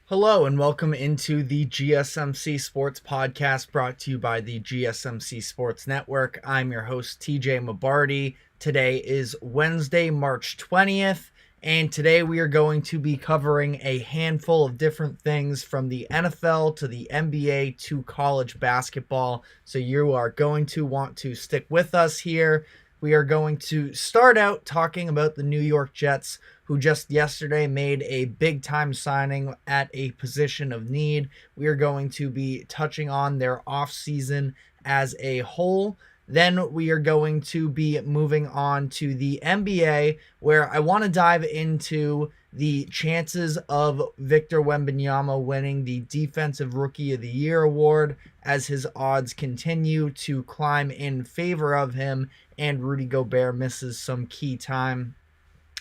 Hello and welcome into the GSMC Sports Podcast brought to you by the GSMC Sports Network. I'm your host, TJ Mabardi. Today is Wednesday, March 20th, and today we are going to be covering a handful of different things from the NFL to the NBA to college basketball. So you are going to want to stick with us here. We are going to start out talking about the New York Jets, who just yesterday made a big-time signing at a position of need. We are going to be touching on their offseason as a whole. Then we are going to be moving on to the NBA, where I want to dive into the chances of Victor Wembanyama winning the Defensive Rookie of the Year award as his odds continue to climb in favor of him and Rudy Gobert misses some key time.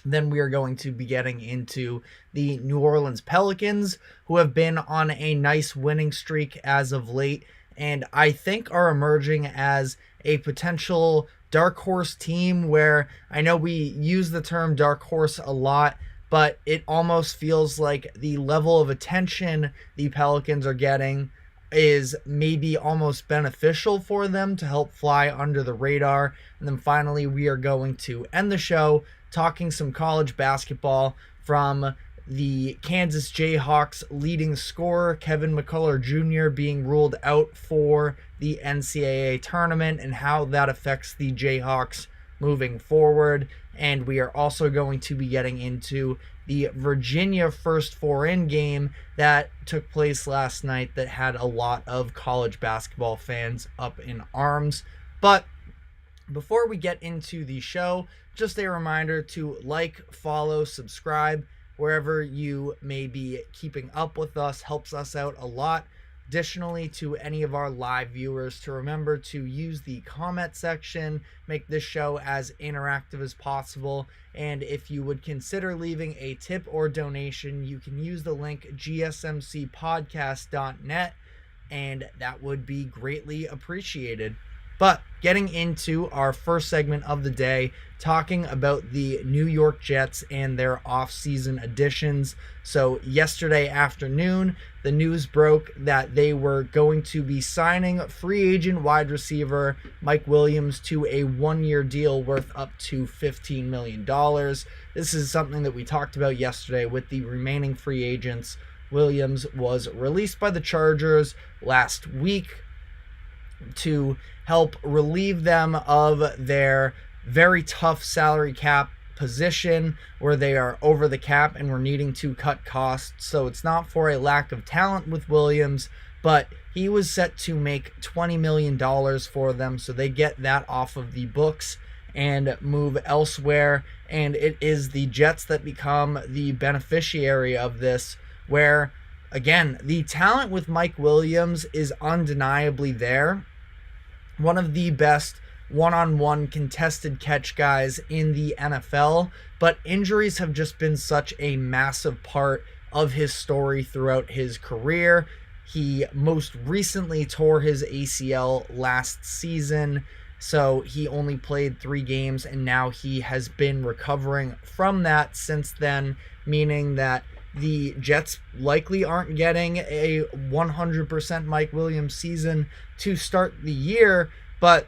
Then we are going to be getting into the New Orleans Pelicans, who have been on a nice winning streak as of late, and I think are emerging as a potential dark horse team where I know we use the term dark horse a lot, but it almost feels like the level of attention the Pelicans are getting is maybe almost beneficial for them to help fly under the radar. And then finally, we are going to end the show talking some college basketball from the Kansas Jayhawks leading scorer, Kevin McCullough Jr., being ruled out for the NCAA tournament and how that affects the Jayhawks moving forward. And we are also going to be getting into the Virginia First Four-In game that took place last night that had a lot of college basketball fans up in arms. But before we get into the show, just a reminder to like, follow, subscribe wherever you may be keeping up with us. Helps us out a lot. Additionally, to any of our live viewers, to remember to use the comment section, make this show as interactive as possible, and if you would consider leaving a tip or donation, you can use the link gsmcpodcast.net, and that would be greatly appreciated. But getting into our first segment of the day, talking about the New York Jets and their offseason additions. So yesterday afternoon, the news broke that they were going to be signing free agent wide receiver Mike Williams to a one-year deal worth up to $15 million. This is something that we talked about yesterday with the remaining free agents. Williams was released by the Chargers last week to help relieve them of their very tough salary cap position where they are over the cap and we're needing to cut costs. So it's not for a lack of talent with Williams, but he was set to make $20 million for them. So they get that off of the books and move elsewhere. And it is the Jets that become the beneficiary of this, where, again, the talent with Mike Williams is undeniably there. One of the best one-on-one contested catch guys in the NFL, but injuries have just been such a massive part of his story throughout his career. He most recently tore his ACL last season, so he only played 3 games, and now he has been recovering from that since then, meaning that the Jets likely aren't getting a 100% Mike Williams season to start the year, but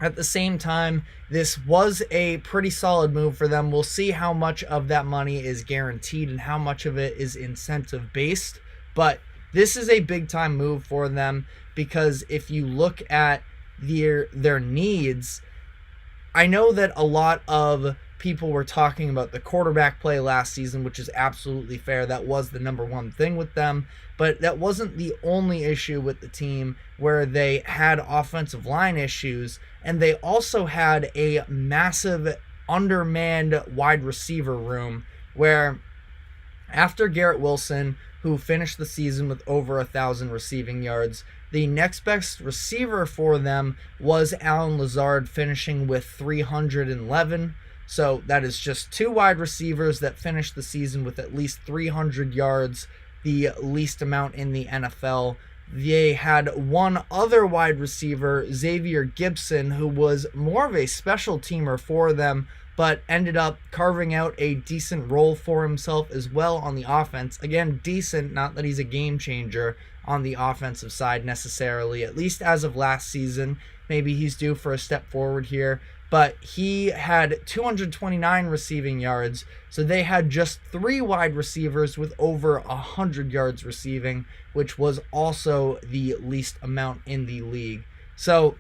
At the same time, this was a pretty solid move for them. We'll see how much of that money is guaranteed and how much of it is incentive based, but this is a big time move for them because if you look at their needs, I know that a lot of people were talking about the quarterback play last season, which is absolutely fair. That was the number one thing with them, but that wasn't the only issue with the team where they had offensive line issues, and they also had a massive undermanned wide receiver room where after Garrett Wilson, who finished the season with over 1,000 receiving yards, the next best receiver for them was Allen Lazard, finishing with 311. So that is just two wide receivers that finished the season with at least 300 yards, the least amount in the NFL. They had one other wide receiver, Xavier Gibson, who was more of a special teamer for them, but ended up carving out a decent role for himself as well on the offense. Again, decent, not that he's a game changer on the offensive side necessarily, at least as of last season. Maybe he's due for a step forward here, but he had 229 receiving yards, so they had just three wide receivers with over 100 yards receiving, which was also the least amount in the league. So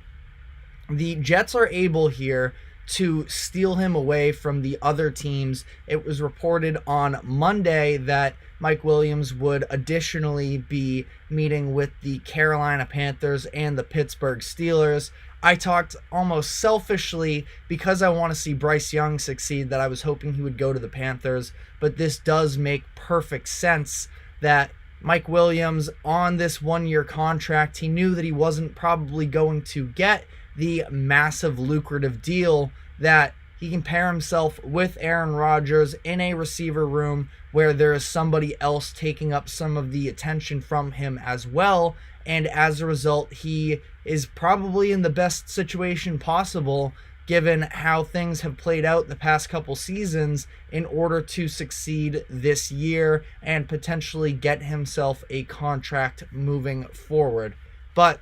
the Jets are able here to steal him away from the other teams. It was reported on Monday that Mike Williams would additionally be meeting with the Carolina Panthers and the Pittsburgh Steelers. I talked almost selfishly because I want to see Bryce Young succeed that I was hoping he would go to the Panthers, but this does make perfect sense that Mike Williams on this one-year contract, he knew that he wasn't probably going to get the massive lucrative deal that he can pair himself with Aaron Rodgers in a receiver room where there is somebody else taking up some of the attention from him as well. And as a result, he is probably in the best situation possible given how things have played out the past couple seasons in order to succeed this year and potentially get himself a contract moving forward. But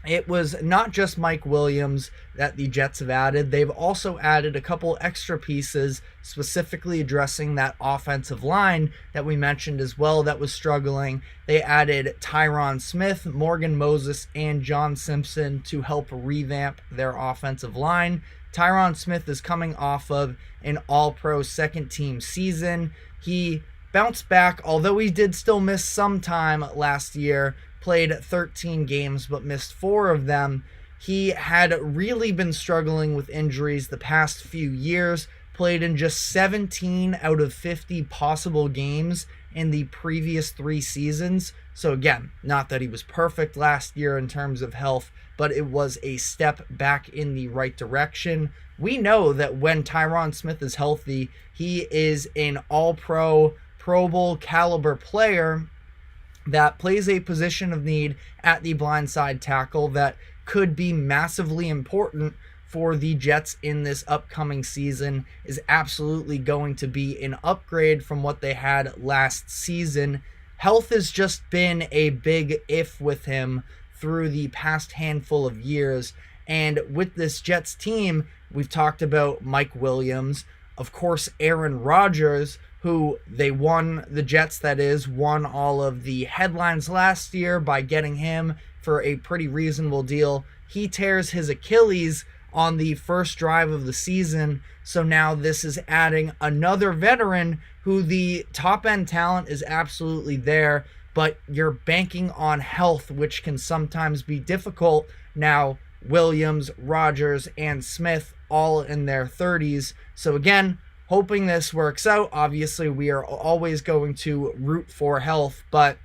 it was not just Mike Williams that the Jets have added. They've also added a couple extra pieces specifically addressing that offensive line that we mentioned as well that was struggling. They added Tyron Smith, Morgan Moses, and John Simpson to help revamp their offensive line. Tyron Smith is coming off of an all-pro second-team season. He bounced back, although he did still miss some time last year. Played 13 games but missed 4 of them. He had really been struggling with injuries the past few years, played in just 17 out of 50 possible games in the previous 3 seasons. So again, not that he was perfect last year in terms of health, but it was a step back in the right direction. We know that when Tyron Smith is healthy, he is an all-pro, Pro Bowl caliber player that plays a position of need at the blindside tackle that could be massively important for the Jets in this upcoming season, is absolutely going to be an upgrade from what they had last season. Health has just been a big if with him through the past handful of years, and with this Jets team, we've talked about Mike Williams, of course Aaron Rodgers, who they won, the Jets that is, won all of the headlines last year by getting him for a pretty reasonable deal. He tears his Achilles on the first drive of the season, so now this is adding another veteran who the top-end talent is absolutely there, but you're banking on health, which can sometimes be difficult. Now, Williams, Rodgers, and Smith all in their 30s, so again, hoping this works out. Obviously, we are always going to root for health, but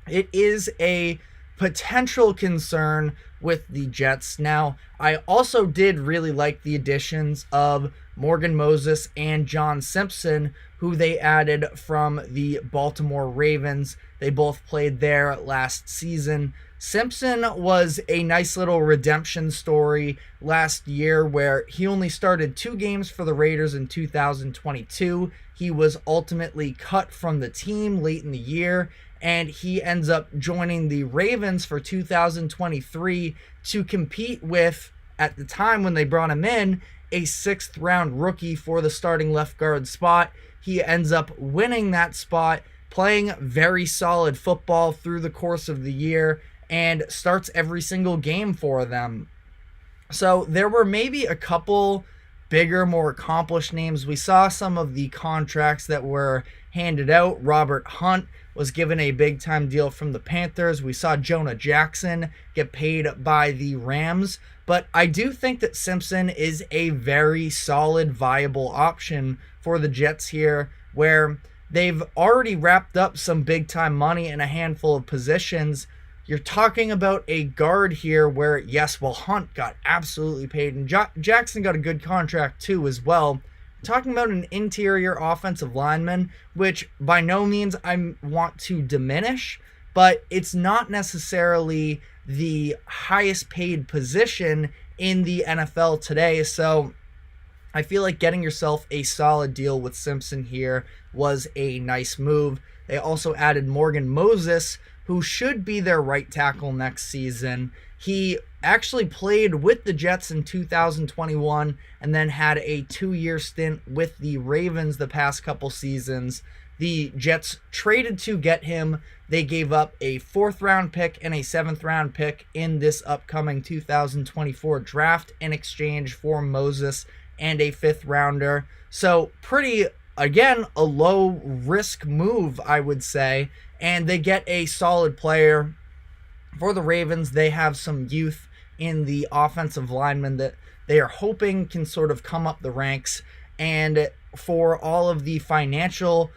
it is a potential concern with the Jets. Now, I also did really like the additions of Morgan Moses and John Simpson, who they added from the Baltimore Ravens. They both played there last season. Simpson was a nice little redemption story last year where he only started 2 games for the Raiders in 2022. He was ultimately cut from the team late in the year, and he ends up joining the Ravens for 2023 to compete with at the time when they brought him in, a 6th round rookie for the starting left guard spot. He ends up winning that spot, playing very solid football through the course of the year, and starts every single game for them. So there were maybe a couple bigger, more accomplished names. We saw some of the contracts that were handed out. Robert Hunt was given a big time deal from the Panthers. We saw Jonah Jackson get paid by the Rams. But I do think that Simpson is a very solid, viable option for the Jets here, where they've already wrapped up some big time money in a handful of positions. You're talking about a guard here where, yes, well, Hunt got absolutely paid, and Jackson got a good contract too as well. Talking about an interior offensive lineman, which by no means I want to diminish, but it's not necessarily the highest paid position in the NFL today. So I feel like getting yourself a solid deal with Simpson here was a nice move. They also added Morgan Moses, who should be their right tackle next season. He actually played with the Jets in 2021 and then had a 2-year stint with the Ravens the past couple seasons. The Jets traded to get him. They gave up a 4th round pick and a 7th round pick in this upcoming 2024 draft in exchange for Moses and a 5th rounder. So pretty, again, a low risk move, I would say. And they get a solid player. For the Ravens, they have some youth in the offensive linemen that they are hoping can sort of come up the ranks. And for all of the financial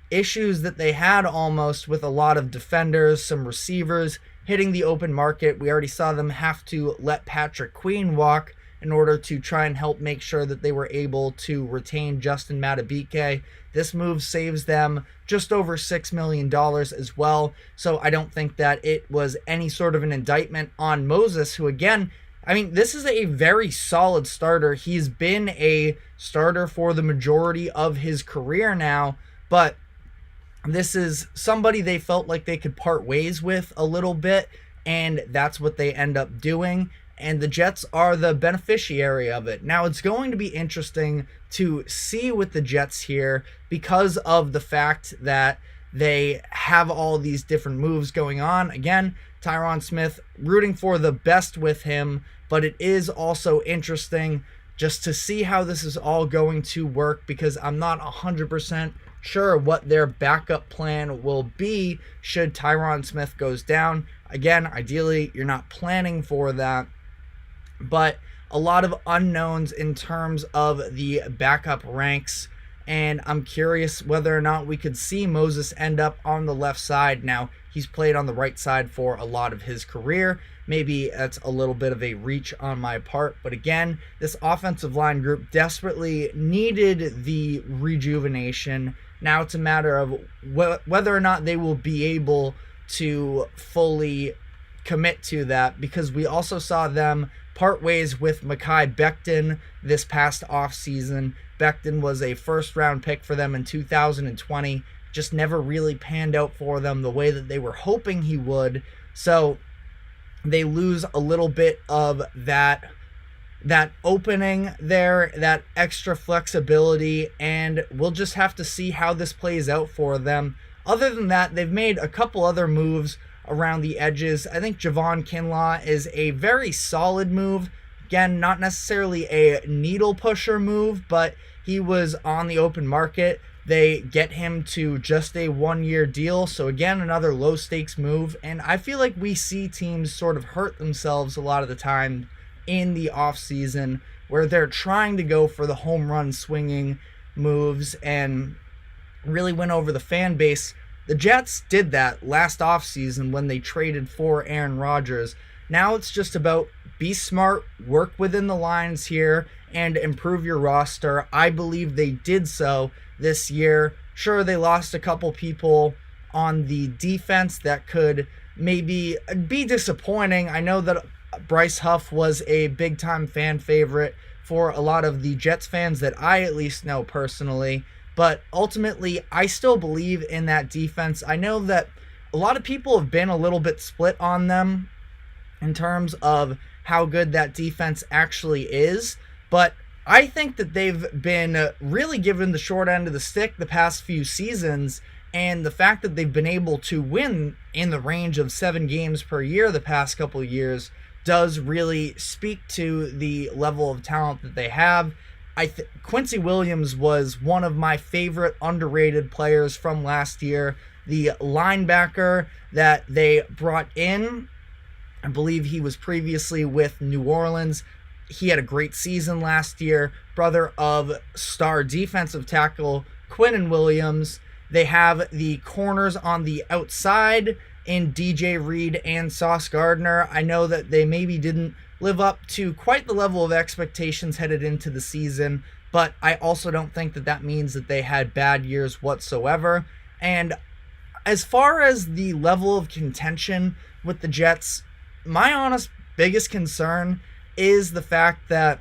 issues that they had almost with a lot of defenders, some receivers hitting the open market, we already saw them have to let Patrick Queen walk in order to try and help make sure that they were able to retain Justin Madubuike. This move saves them just over $6 million as well. So I don't think that it was any sort of an indictment on Moses, who, again, I mean, this is a very solid starter. He's been a starter for the majority of his career now, but this is somebody they felt like they could part ways with a little bit, and that's what they end up doing. And the Jets are the beneficiary of it. Now, it's going to be interesting to see with the Jets here because of the fact that they have all these different moves going on. Again, Tyron Smith, rooting for the best with him, but it is also interesting just to see how this is all going to work, because I'm not 100% sure what their backup plan will be should Tyron Smith goes down. Again, ideally, you're not planning for that, but a lot of unknowns in terms of the backup ranks, and I'm curious whether or not we could see Moses end up on the left side. Now, he's played on the right side for a lot of his career. Maybe that's a little bit of a reach on my part, but again, this offensive line group desperately needed the rejuvenation. Now it's a matter of whether or not they will be able to fully commit to that, because we also saw them part ways with Mekhi Becton this past offseason. Becton was a 1st round pick for them in 2020, just never really panned out for them the way that they were hoping he would. So they lose a little bit of that opening there, that extra flexibility, and we'll just have to see how this plays out for them. Other than that, they've made a couple other moves around the edges. I think Javon Kinlaw is a very solid move. Again, not necessarily a needle pusher move, but he was on the open market. They get him to just a 1-year deal. So again, another low stakes move. And I feel like we see teams sort of hurt themselves a lot of the time in the offseason where they're trying to go for the home run swinging moves and really win over the fan base. The Jets did that last offseason when they traded for Aaron Rodgers. Now it's just about be smart, work within the lines here, and improve your roster. I believe they did so this year. Sure, they lost a couple people on the defense that could maybe be disappointing. I know that Bryce Huff was a big-time fan favorite for a lot of the Jets fans that I at least know personally. But ultimately, I still believe in that defense. I know that a lot of people have been a little bit split on them in terms of how good that defense actually is. But I think that they've been really given the short end of the stick the past few seasons, and the fact that they've been able to win in the range of 7 games per year the past couple of years does really speak to the level of talent that they have. Quincy Williams was one of my favorite underrated players from last year. The linebacker that they brought in, I believe he was previously with New Orleans. He had a great season last year. Brother of star defensive tackle Quinnen Williams. They have the corners on the outside in DJ Reed and Sauce Gardner. I know that they maybe didn't live up to quite the level of expectations headed into the season, but I also don't think that that means that they had bad years whatsoever. And as far as the level of contention with the Jets, my honest biggest concern is the fact that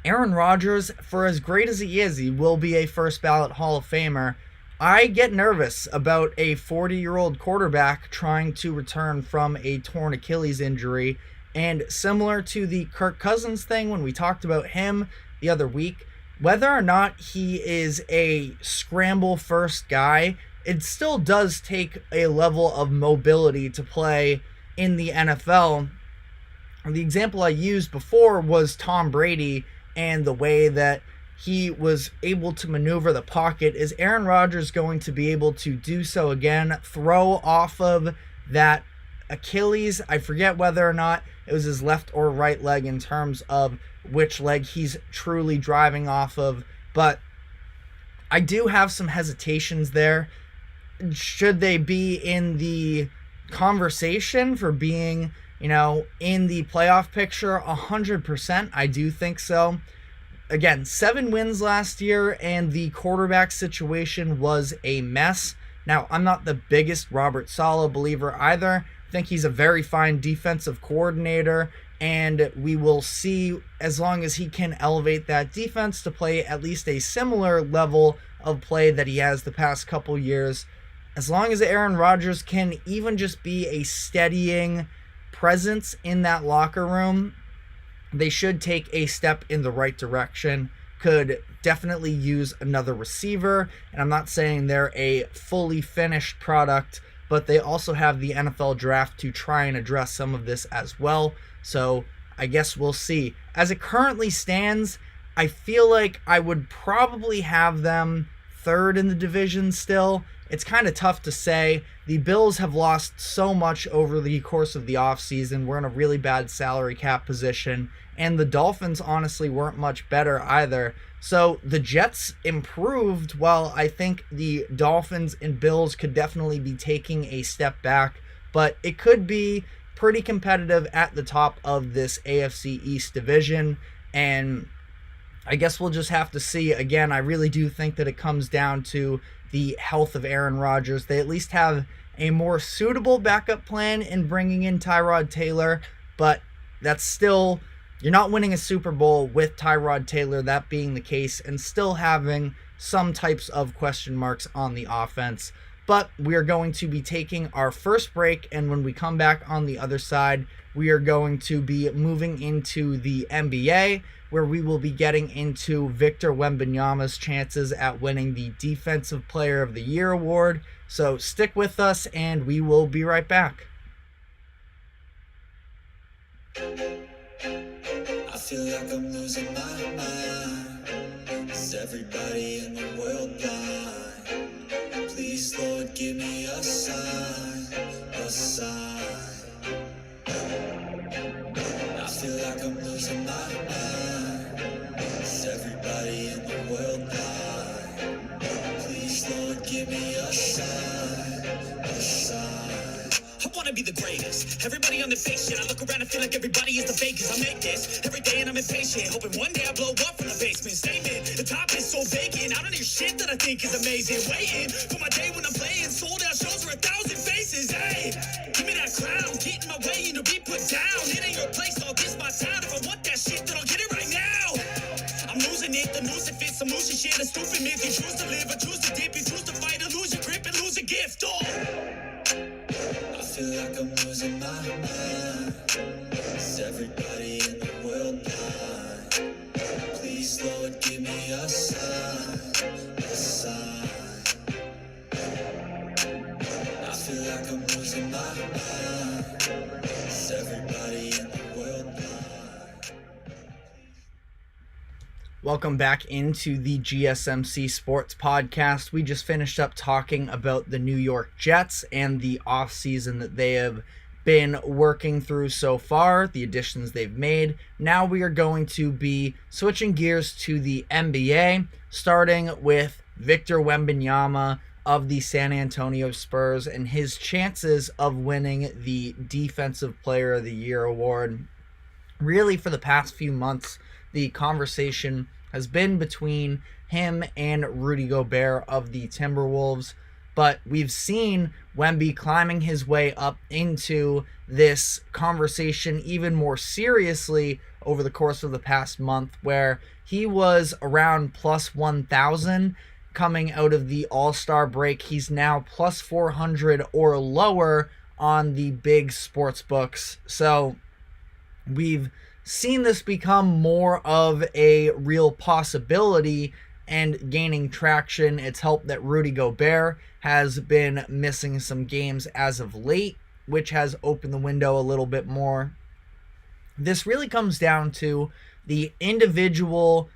Aaron Rodgers, for as great as he is, he will be a first ballot Hall of Famer. I get nervous about a 40-year-old quarterback trying to return from a torn Achilles injury. And similar to the Kirk Cousins thing when we talked about him the other week, whether or not he is a scramble first guy, it still does take a level of mobility to play in the NFL. The example I used before was Tom Brady and the way that he was able to maneuver the pocket. Is Aaron Rodgers going to be able to do so again, throw off of that Achilles? I forget whether or not it was his left or right leg in terms of which leg he's truly driving off of, but I do have some hesitations there. Should they be in the conversation for being, in the playoff picture? 100%, I do think so. Again, 7 wins last year, and the quarterback situation was a mess. Now, I'm not the biggest Robert Saleh believer either. I think he's a very fine defensive coordinator, and we will see, as long as he can elevate that defense to play at least a similar level of play that he has the past couple years. As long as Aaron Rodgers can even just be a steadying presence in that locker room, they should take a step in the right direction. Could definitely use another receiver, and I'm not saying they're a fully finished product, but they also have the NFL draft to try and address some of this as well. So I guess we'll see. As it currently stands, I feel like I would probably have them 3rd in the division still. It's kind of tough to say. The Bills have lost so much over the course of the offseason. We're in a really bad salary cap position. And the Dolphins honestly weren't much better either. So the Jets improved, while I think the Dolphins and Bills could definitely be taking a step back. But it could be pretty competitive at the top of this AFC East division. And I guess we'll just have to see. Again, I really do think that it comes down to the health of Aaron Rodgers. They at least have a more suitable backup plan in bringing in Tyrod Taylor, but that's still, you're not winning a Super Bowl with Tyrod Taylor, that being the case, and still having some types of question marks on the offense. But we are going to be taking our first break, and when we come back on the other side, we are going to be moving into the NBA, where we will be getting into Victor Wembanyama's chances at winning the Defensive Player of the Year award. So stick with us, and we will be right back. I feel like I'm losing my mind. Is everybody in the world blind? Please, Lord, give me a sign, a sign. I feel like I'm losing my mind. Is everybody in the world blind? Please, Lord, give me a sign, a sign. I wanna be the greatest. Everybody on the fake shit. I look around and feel like everybody is the fakest. I make this every day and I'm impatient, hoping one day I blow up from the basement. Statement, the top is so vacant. I don't hear shit that I think is amazing. Waiting for my day when I'm playing sold out shows for 1,000 faces. Hey, give me that crown, get in my way and to be put down. It ain't your place, all this my town. If I want that shit, then I'll get it right now. I'm losing it, the noose it fits. I'm losing shit, a stupid myth. You choose to live or choose to dip. You choose to fight or lose your grip and lose a gift. Oh, I feel like I'm losing my mind. Is everybody in the world blind? Please, Lord, give me a sign, a sign. I feel like I'm losing my mind. Is everybody in the world blind? Welcome back into the GSMC Sports Podcast. We just finished up talking about the New York Jets and the offseason that they have been working through so far, the additions they've made. Now we are going to be switching gears to the NBA, starting with Victor Wembanyama of the San Antonio Spurs and his chances of winning the Defensive Player of the Year award. Really, for the past few months, the conversation has been between him and Rudy Gobert of the Timberwolves, but we've seen Wemby climbing his way up into this conversation even more seriously over the course of the past month, where he was around plus 1,000 coming out of the All-Star break. He's now plus 400 or lower on the big sports books. So we've seen this become more of a real possibility and gaining traction. It's helped that Rudy Gobert has been missing some games as of late, which has opened the window a little bit more. This really comes down to the individual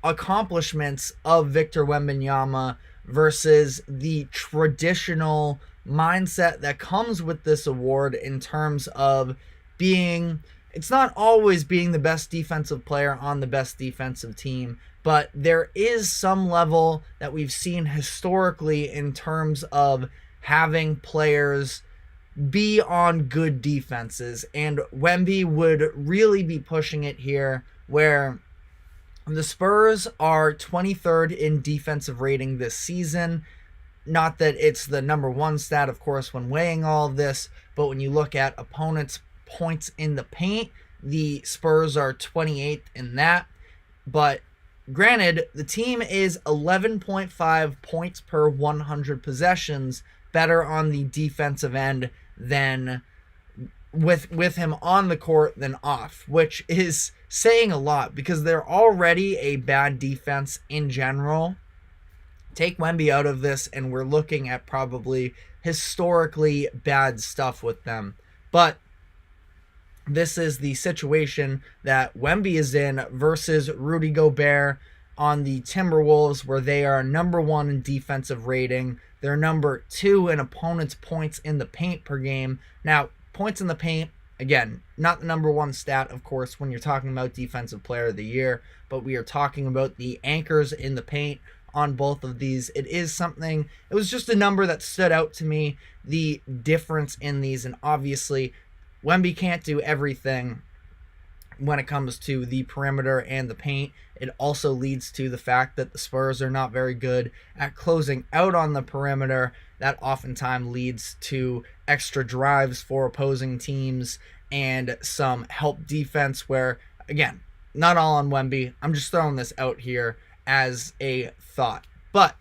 accomplishments of Victor Wembanyama versus the traditional mindset that comes with this award in terms of it's not always being the best defensive player on the best defensive team, but there is some level that we've seen historically in terms of having players be on good defenses, and Wemby would really be pushing it here, where the Spurs are 23rd in defensive rating this season. Not that it's the number one stat, of course, when weighing all of this, but when you look at opponents' points in the paint, the Spurs are 28th in that. But granted, the team is 11.5 points per 100 possessions better on the defensive end than with him on the court than off, which is saying a lot because they're already a bad defense in general. Take Wemby out of this and we're looking at probably historically bad stuff with them. But this is the situation that Wemby is in versus Rudy Gobert on the Timberwolves, where they are number 1 in defensive rating. They're number 2 in opponents' points in the paint per game. Now, points in the paint, again, not the number one stat, of course, when you're talking about Defensive Player of the Year, but we are talking about the anchors in the paint on both of these. It was just a number that stood out to me, the difference in these, and obviously Wemby can't do everything when it comes to the perimeter and the paint. It also leads to the fact that the Spurs are not very good at closing out on the perimeter. That oftentimes leads to extra drives for opposing teams and some help defense where, again, not all on Wemby. I'm just throwing this out here as a thought. But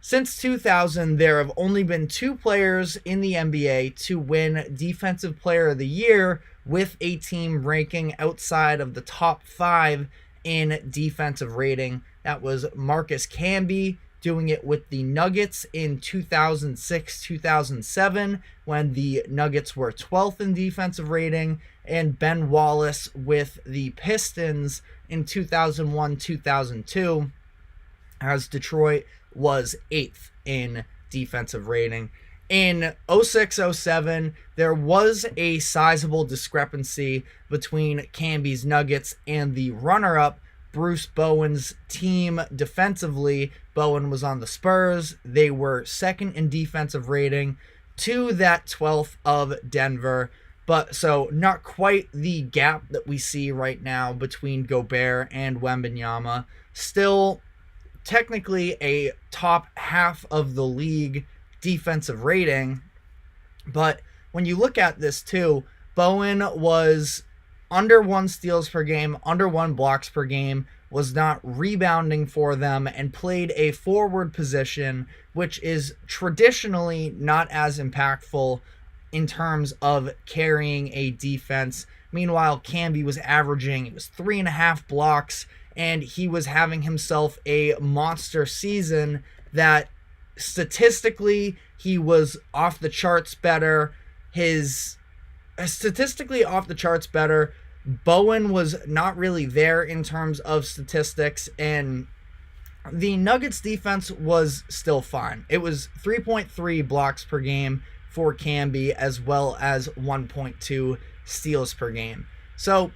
since 2000, there have only been 2 players in the NBA to win Defensive Player of the Year with a team ranking outside of the top 5 in defensive rating. That was Marcus Camby doing it with the Nuggets in 2006-2007 when the Nuggets were 12th in defensive rating, and Ben Wallace with the Pistons in 2001-2002 as Detroit was 8th in defensive rating. In 06-07, there was a sizable discrepancy between Camby's Nuggets and the runner-up Bruce Bowen's team defensively. Bowen was on the Spurs. They were 2nd in defensive rating to that 12th of Denver. But so not quite the gap that we see right now between Gobert and Wembanyama. Still technically a top half of the league defensive rating. But when you look at this too, Bowen was under 1 steals per game, under 1 blocks per game, was not rebounding for them, and played a forward position, which is traditionally not as impactful in terms of carrying a defense. Meanwhile, Camby was averaging, it was 3.5 blocks, and he was having himself a monster season that statistically he was off the charts better. Statistically off the charts better. Bowen was not really there in terms of statistics, and the Nuggets defense was still fine. It was 3.3 blocks per game for Camby, as well as 1.2 steals per game. So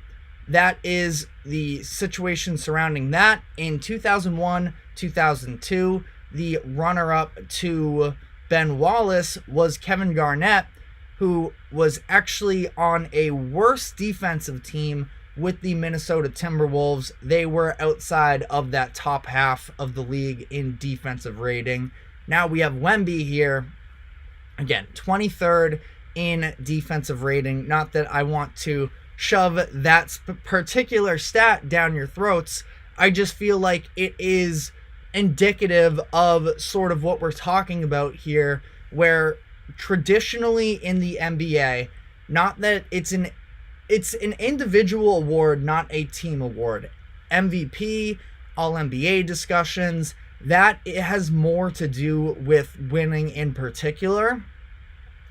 that is the situation surrounding that. In 2001, 2002, the runner-up to Ben Wallace was Kevin Garnett, who was actually on a worse defensive team with the Minnesota Timberwolves. They were outside of that top half of the league in defensive rating. Now we have Wemby here, again, 23rd in defensive rating. Not that I want to shove that particular stat down your throats. I just feel like it is indicative of sort of what we're talking about here, where traditionally in the NBA, not that it's an individual award, not a team award. MVP, All-NBA discussions, that it has more to do with winning in particular.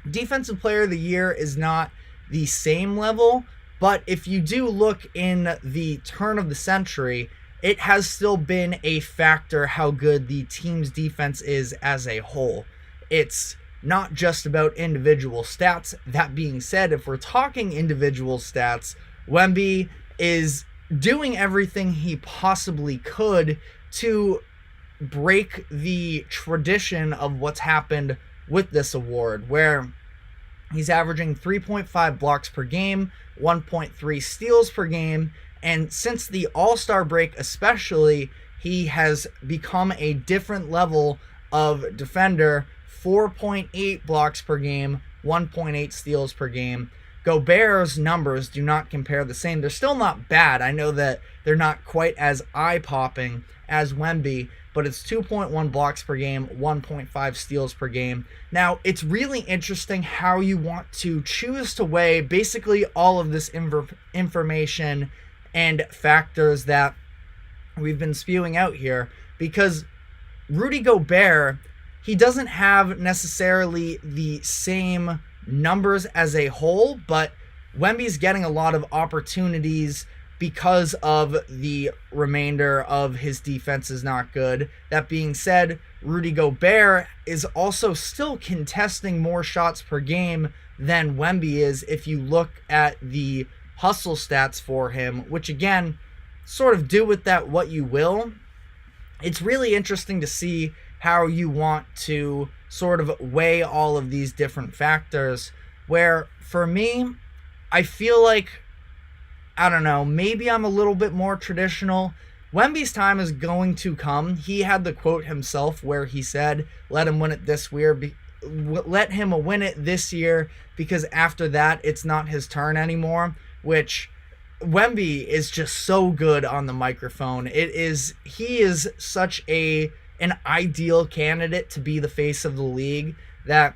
Defensive Player of the Year is not the same level, but if you do look in the turn of the century, it has still been a factor how good the team's defense is as a whole. It's not just about individual stats. That being said, if we're talking individual stats, Wemby is doing everything he possibly could to break the tradition of what's happened with this award, where he's averaging 3.5 blocks per game, 1.3 steals per game, and since the All-Star break especially, he has become a different level of defender. 4.8 blocks per game, 1.8 steals per game. Gobert's numbers do not compare the same. They're still not bad. I know that they're not quite as eye-popping as Wemby, but it's 2.1 blocks per game, 1.5 steals per game. Now, it's really interesting how you want to choose to weigh basically all of this information and factors that we've been spewing out here, because Rudy Gobert, he doesn't have necessarily the same numbers as a whole, but Wemby's getting a lot of opportunities because of the remainder of his defense is not good. That being said, Rudy Gobert is also still contesting more shots per game than Wemby is if you look at the hustle stats for him, which again, sort of do with that what you will. It's really interesting to see how you want to sort of weigh all of these different factors, where for me, I feel like, I don't know, maybe I'm a little bit more traditional. Wemby's time is going to come. He had the quote himself where he said, let him win it this year, because after that, it's not his turn anymore, which Wemby is just so good on the microphone. He is such an ideal candidate to be the face of the league, that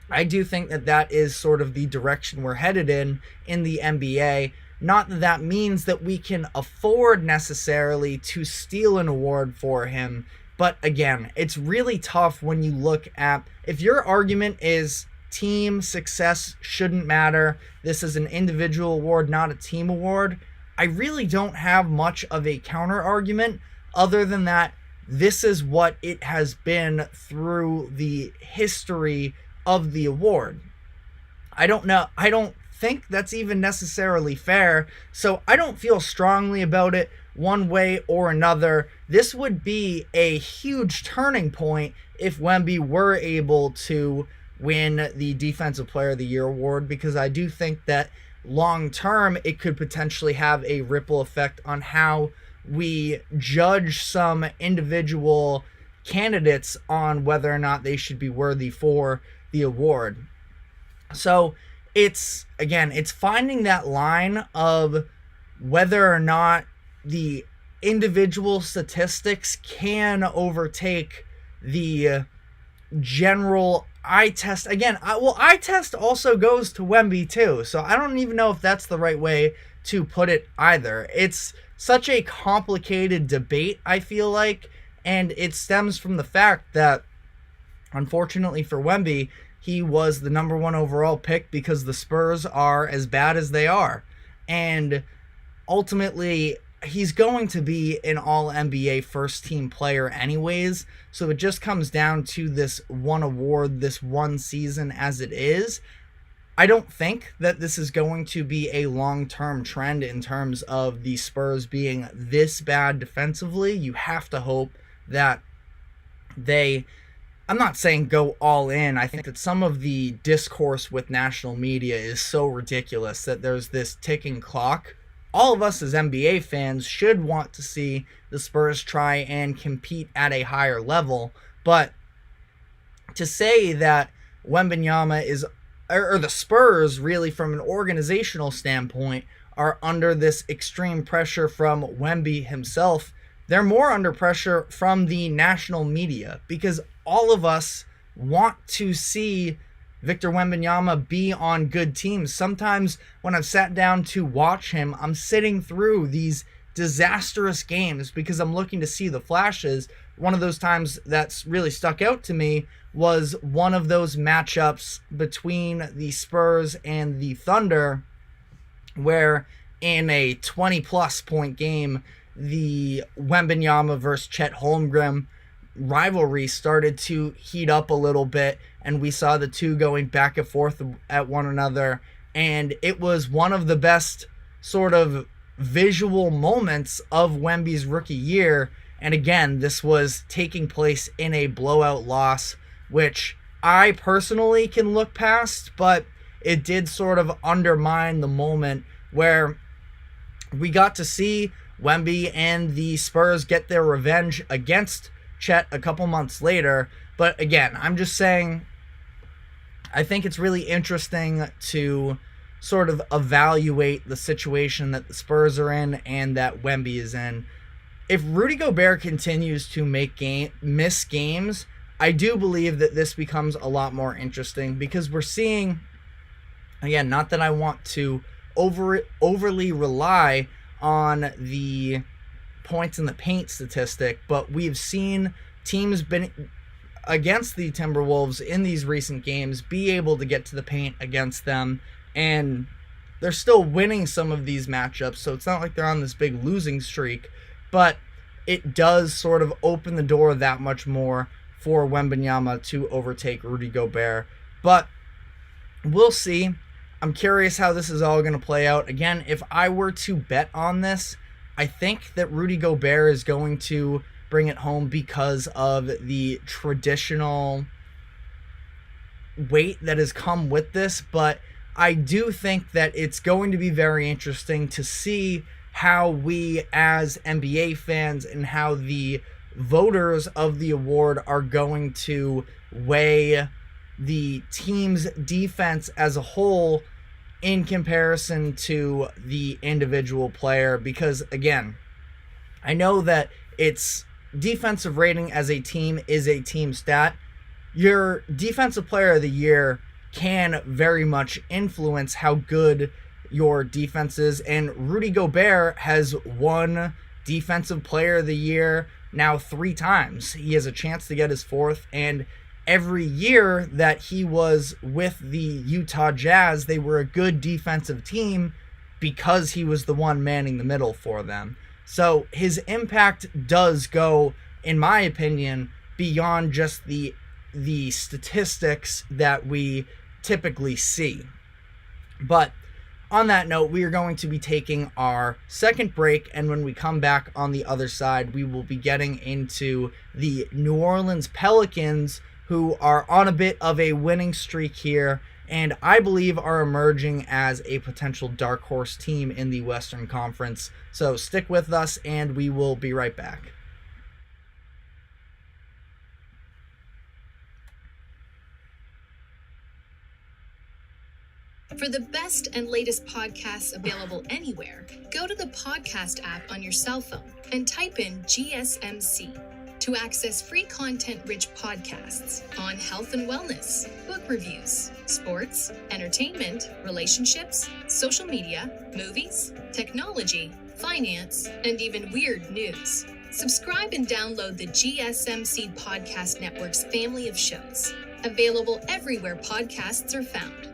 I do think that is sort of the direction we're headed in the NBA. Not that that means that we can afford necessarily to steal an award for him, but again, it's really tough when you look at, if your argument is team success shouldn't matter, this is an individual award, not a team award, I really don't have much of a counter argument other than that this is what it has been through the history of the award. I don't think that's even necessarily fair, so I don't feel strongly about it one way or another. This would be a huge turning point if Wemby were able to win the Defensive Player of the Year award, because I do think that long term it could potentially have a ripple effect on how we judge some individual candidates on whether or not they should be worthy for the award. So it's finding that line of whether or not the individual statistics can overtake the general eye test again. Eye test also goes to Wemby too, so I don't even know if that's the right way to put it either. It's such a complicated debate, I feel like, and it stems from the fact that, unfortunately for Wemby, he was the number 1 overall pick because the Spurs are as bad as they are, and ultimately he's going to be an all-NBA first-team player anyways, so it just comes down to this one award, this one season as it is. I don't think that this is going to be a long-term trend in terms of the Spurs being this bad defensively. You have to hope that I'm not saying go all in. I think that some of the discourse with national media is so ridiculous that there's this ticking clock. All of us as NBA fans should want to see the Spurs try and compete at a higher level, but to say that Wembanyama is, or the Spurs really from an organizational standpoint, are under this extreme pressure from Wemby himself, they're more under pressure from the national media, because all of us want to see Victor Wembanyama be on good teams. Sometimes when I've sat down to watch him, I'm sitting through these disastrous games because I'm looking to see the flashes. One of those times that's really stuck out to me was one of those matchups between the Spurs and the Thunder, where in a 20-plus point game, the Wembanyama versus Chet Holmgren rivalry started to heat up a little bit, and we saw the two going back and forth at one another, and it was one of the best sort of visual moments of Wemby's rookie year. And again, this was taking place in a blowout loss, which I personally can look past, but it did sort of undermine the moment where we got to see Wemby and the Spurs get their revenge against Chet a couple months later. But again, I'm just saying, I think it's really interesting to sort of evaluate the situation that the Spurs are in and that Wemby is in. If Rudy Gobert continues to miss games, I do believe that this becomes a lot more interesting, because we're seeing, again, not that I want to overly rely on the points in the paint statistic, but we've seen teams been against the Timberwolves in these recent games be able to get to the paint against them, and they're still winning some of these matchups, so it's not like they're on this big losing streak, but it does sort of open the door that much more for Wembanyama to overtake Rudy Gobert. But we'll see. I'm curious how this is all going to play out. Again, if I were to bet on this, I think that Rudy Gobert is going to bring it home because of the traditional weight that has come with this, but I do think that it's going to be very interesting to see how we as NBA fans and how the voters of the award are going to weigh the team's defense as a whole in comparison to the individual player. Because again, I know that it's defensive rating as a team is a team stat. Your defensive player of the year can very much influence how good your defense is, and Rudy Gobert has won defensive player of the year now 3 times. He has a chance to get his 4th, and every year that he was with the Utah Jazz, they were a good defensive team because he was the one manning the middle for them. So his impact does go, in my opinion, beyond just the statistics that we typically see. But on that note, we are going to be taking our second break, and when we come back on the other side, we will be getting into the New Orleans Pelicans, who are on a bit of a winning streak here, and I believe are emerging as a potential dark horse team in the Western Conference. So stick with us, and we will be right back. For the best and latest podcasts available anywhere, go to the podcast app on your cell phone and type in GSMC. To access free content-rich podcasts on health and wellness, book reviews, sports, entertainment, relationships, social media, movies, technology, finance, and even weird news. Subscribe and download the GSMC Podcast Network's family of shows, available everywhere podcasts are found.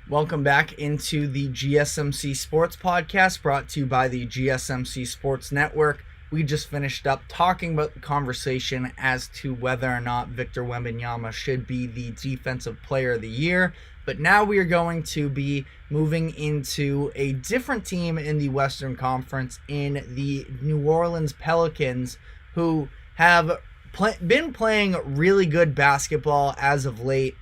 Welcome back into the GSMC Sports Podcast, brought to you by the GSMC Sports Network. We just finished up talking about the conversation as to whether or not Victor Wembanyama should be the Defensive Player of the Year. But now we are going to be moving into a different team in the Western Conference, in the New Orleans Pelicans, who have been playing really good basketball as of late.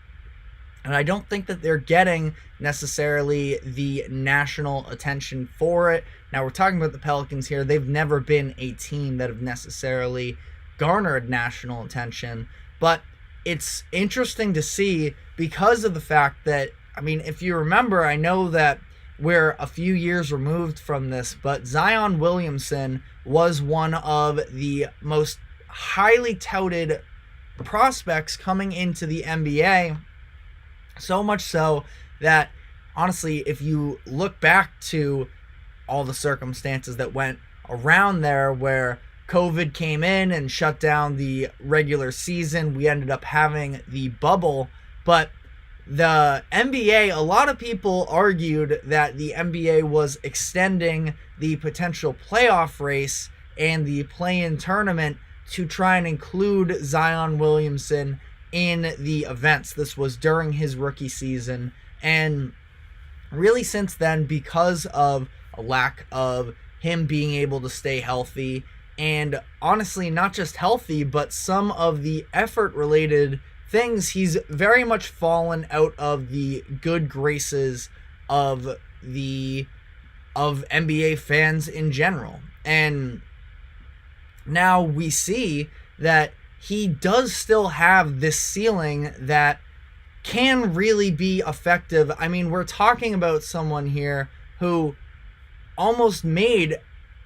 And I don't think that they're getting necessarily the national attention for it. Now, we're talking about the Pelicans here. They've never been a team that have necessarily garnered national attention. But it's interesting to see because of the fact that, I mean, if you remember, I know that we're a few years removed from this, but Zion Williamson was one of the most highly touted prospects coming into the NBA. So much so that, honestly, if you look back to all the circumstances that went around there where COVID came in and shut down the regular season, we ended up having the bubble. But the NBA, a lot of people argued that the NBA was extending the potential playoff race and the play-in tournament to try and include Zion Williamson in the events. This was during his rookie season, and really since then, because of a lack of him being able to stay healthy, and honestly not just healthy, but some of the effort related things, he's very much fallen out of the good graces of NBA fans in general. And now we see that he does still have this ceiling that can really be effective. I mean, we're talking about someone here who almost made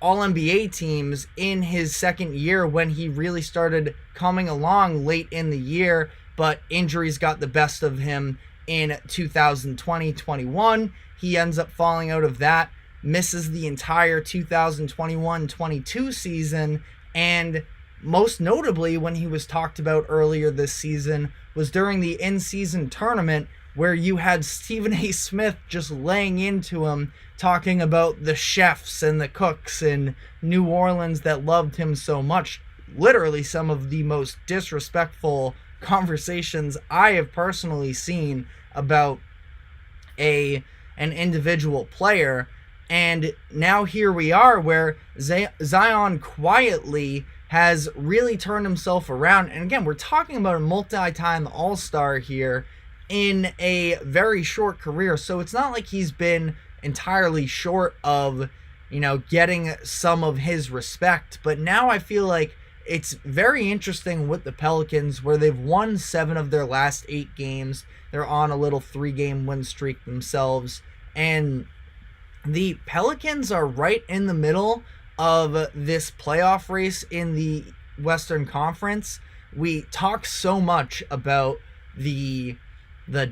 All-NBA teams in his second year when he really started coming along late in the year, but injuries got the best of him in 2020-21. He ends up falling out of that, misses the entire 2021-22 season, and most notably, when he was talked about earlier this season, was during the in-season tournament where you had Stephen A. Smith just laying into him, talking about the chefs and the cooks in New Orleans that loved him so much. Literally some of the most disrespectful conversations I have personally seen about an individual player. And now here we are where Zion quietly has really turned himself around. And again, we're talking about a multi-time All-Star here in a very short career. So it's not like he's been entirely short of, getting some of his respect. But now I feel like it's very interesting with the Pelicans, where they've won 7 of their last 8 games. They're on a little 3-game win streak themselves. And the Pelicans are right in the middle of this playoff race in the Western Conference. We talk so much about the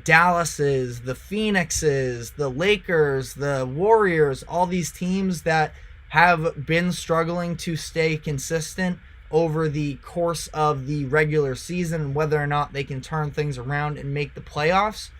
Dallases, the Phoenixes, the Lakers, the Warriors, all these teams that have been struggling to stay consistent over the course of the regular season, and whether or not they can turn things around and make the playoffs.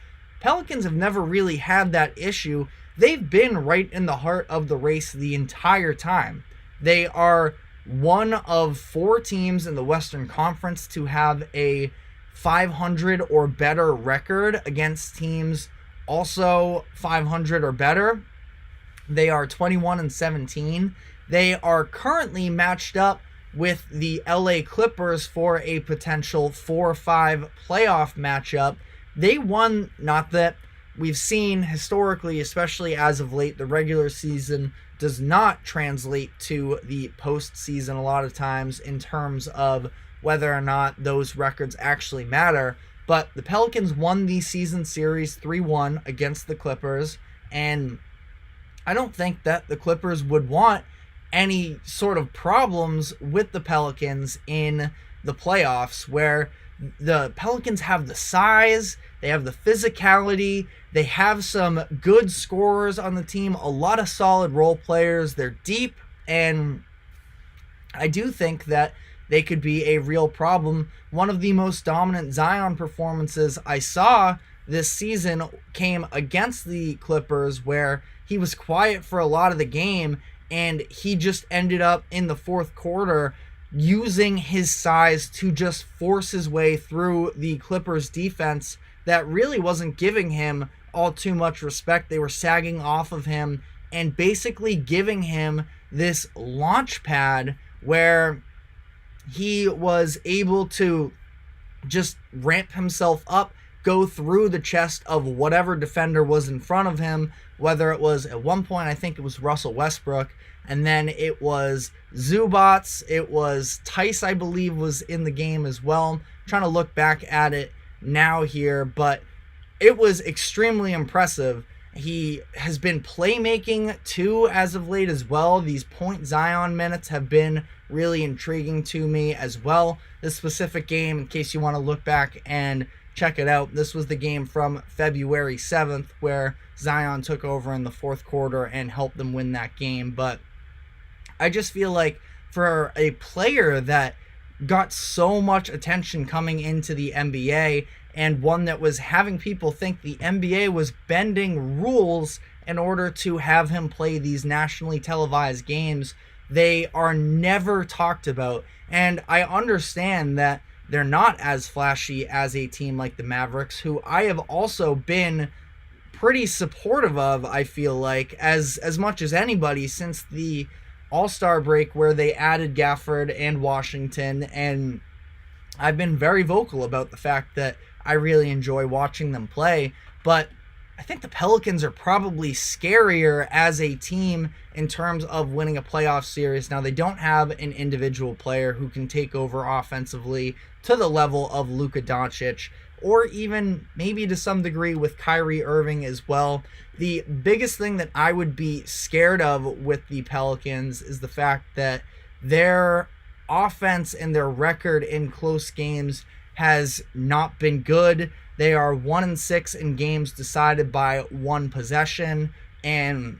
Pelicans have never really had that issue. They've been right in the heart of the race the entire time. They are one of 4 teams in the Western Conference to have a 500 or better record against teams also 500 or better. They are 21-17. They are currently matched up with the LA Clippers for a potential 4-5 playoff matchup. They won, not that we've seen historically, especially as of late, the regular season does not translate to the postseason a lot of times in terms of whether or not those records actually matter. But the Pelicans won the season series 3-1 against the Clippers, and I don't think that the Clippers would want any sort of problems with the Pelicans in the playoffs, where the Pelicans have the size, they have the physicality, they have some good scorers on the team, a lot of solid role players, they're deep, and I do think that they could be a real problem. One of the most dominant Zion performances I saw this season came against the Clippers, where he was quiet for a lot of the game, and he just ended up in the fourth quarter using his size to just force his way through the Clippers defense that really wasn't giving him all too much respect. They were sagging off of him and basically giving him this launch pad where he was able to just ramp himself up, go through the chest of whatever defender was in front of him, whether it was at one point, I think it was Russell Westbrook, and then it was Zubats, it was Tice, I believe, was in the game as well. I'm trying to look back at it now here, but it was extremely impressive. He has been playmaking too as of late as well. These point Zion minutes have been really intriguing to me as well. This specific game, in case you want to look back and check it out, this was the game from February 7th where Zion took over in the fourth quarter and helped them win that game. But I just feel like for a player that got so much attention coming into the NBA, and one that was having people think the NBA was bending rules in order to have him play these nationally televised games, they are never talked about. And I understand that they're not as flashy as a team like the Mavericks, who I have also been pretty supportive of, I feel like, as much as anybody since the All-Star break where they added Gafford and Washington, and I've been very vocal about the fact that I really enjoy watching them play. But I think the Pelicans are probably scarier as a team in terms of winning a playoff series. Now, they don't have an individual player who can take over offensively to the level of Luka Doncic, or even maybe to some degree with Kyrie Irving as well. The biggest thing that I would be scared of with the Pelicans is the fact that their offense and their record in close games has not been good. They are 1-6 in games decided by one possession, and